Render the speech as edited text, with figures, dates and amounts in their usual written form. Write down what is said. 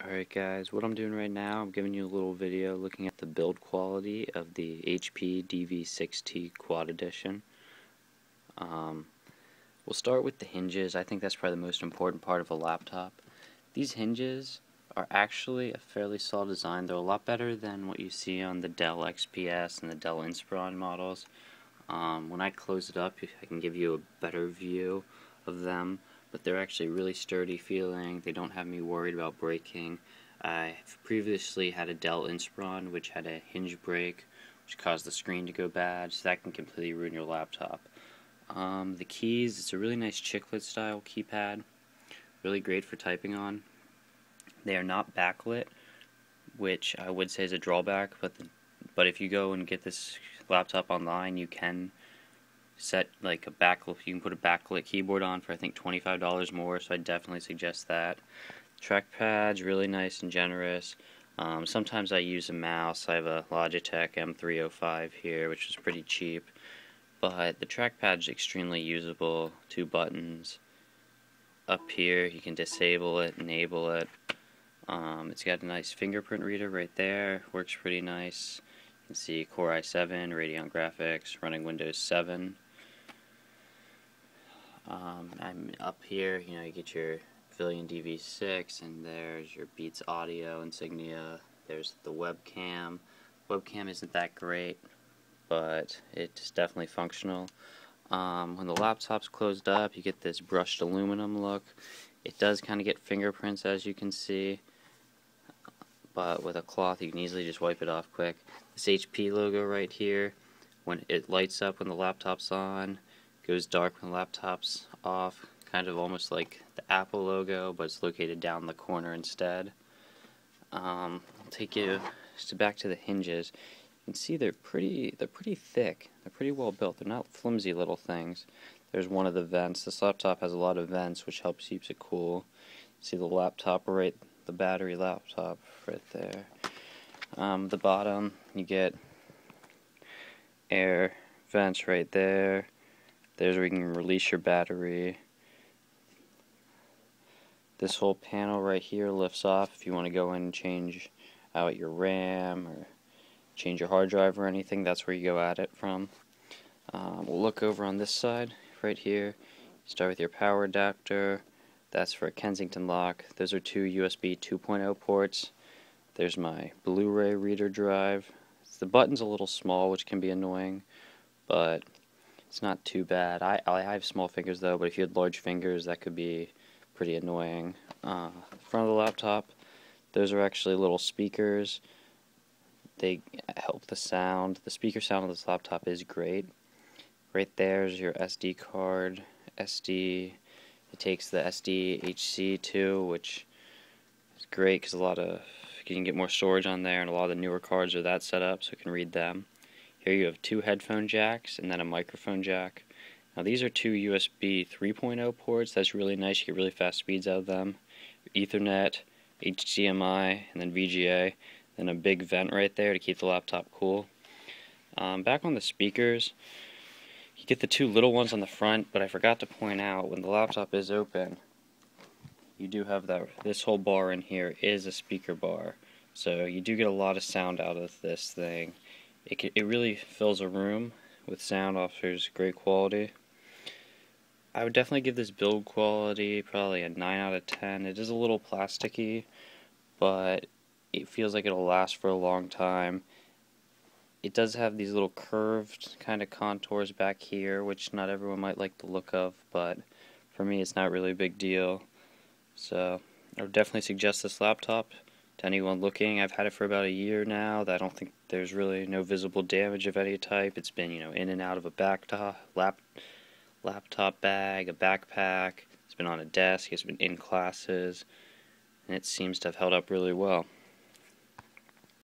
Alright guys, what I'm doing right now, I'm giving you a little video looking at the build quality of the HP DV6T Quad Edition. We'll start with the hinges. I think that's probably the most important part of a laptop. These hinges are actually a fairly solid design. They're a lot better than what you see on the Dell XPS and the Dell Inspiron models. When I close it up, I can give you a better view of them, but they're actually really sturdy feeling. They don't have me worried about breaking. I've previously had a Dell Inspiron which had a hinge break, which caused the screen to go bad, so that can completely ruin your laptop. The keys, it's a really nice chiclet style keypad, really great for typing on. They are not backlit, which I would say is a drawback, but if you go and get this laptop online, you can set like you can put a backlit keyboard on for I think $25 more, so I definitely suggest that. Trackpad's really nice and generous. Sometimes I use a mouse. I have a Logitech M305 here, which is pretty cheap, but the trackpad's extremely usable. 2 buttons up here, you can disable it, enable it. It's got a nice fingerprint reader right there, works pretty nice. You can see Core i7, Radeon graphics, running Windows 7. I'm up here, you get your Villian DV6, and there's your Beats audio insignia. There's the webcam. Webcam isn't that great, but it's definitely functional. When the laptop's closed up, you get this brushed aluminum look. It does kind of get fingerprints, as you can see, but with a cloth you can easily just wipe it off quick. This HP logo right here, when it lights up when the laptop's on, goes dark when the laptop's off, kind of almost like the Apple logo, but it's located down the corner instead. I'll take you back to the hinges. You can see they're pretty thick. They're pretty well built. They're not flimsy little things. There's one of the vents. This laptop has a lot of vents, which helps keeps it cool. See the battery laptop right there. The bottom, you get air vents right there. There's where you can release your battery. This whole panel right here lifts off if you want to go in and change out your RAM or change your hard drive or anything. That's where you go at it from. We'll look over on this side right here. Start with your power adapter. That's for a Kensington lock. Those are 2 USB 2.0 ports. There's my Blu-ray reader drive. The button's a little small, which can be annoying, but it's not too bad. I have small fingers though, but if you had large fingers, that could be pretty annoying. Front of the laptop, those are actually little speakers. They help the sound. The speaker sound of this laptop is great. Right there's your SD card. It takes the SDHC too, which is great because you can get more storage on there, and a lot of the newer cards are that set up, so you can read them. Here you have 2 headphone jacks and then a microphone jack. Now these are 2 USB 3.0 ports. That's really nice. You get really fast speeds out of them. Ethernet, HDMI, and then VGA. Then a big vent right there to keep the laptop cool. Back on the speakers, you get the 2 little ones on the front, but I forgot to point out, when the laptop is open, you do have this whole bar in here is a speaker bar. So you do get a lot of sound out of this thing. It really fills a room with sound, offers great quality. I would definitely give this build quality probably a 9 out of 10. It is a little plasticky, but it feels like it'll last for a long time. It does have these little curved kind of contours back here, which not everyone might like the look of, but for me it's not really a big deal. So I would definitely suggest this laptop to anyone looking. I've had it for about a year now. I don't think there's really no visible damage of any type. It's been, in and out of a laptop bag, a backpack. It's been on a desk. It's been in classes, and it seems to have held up really well.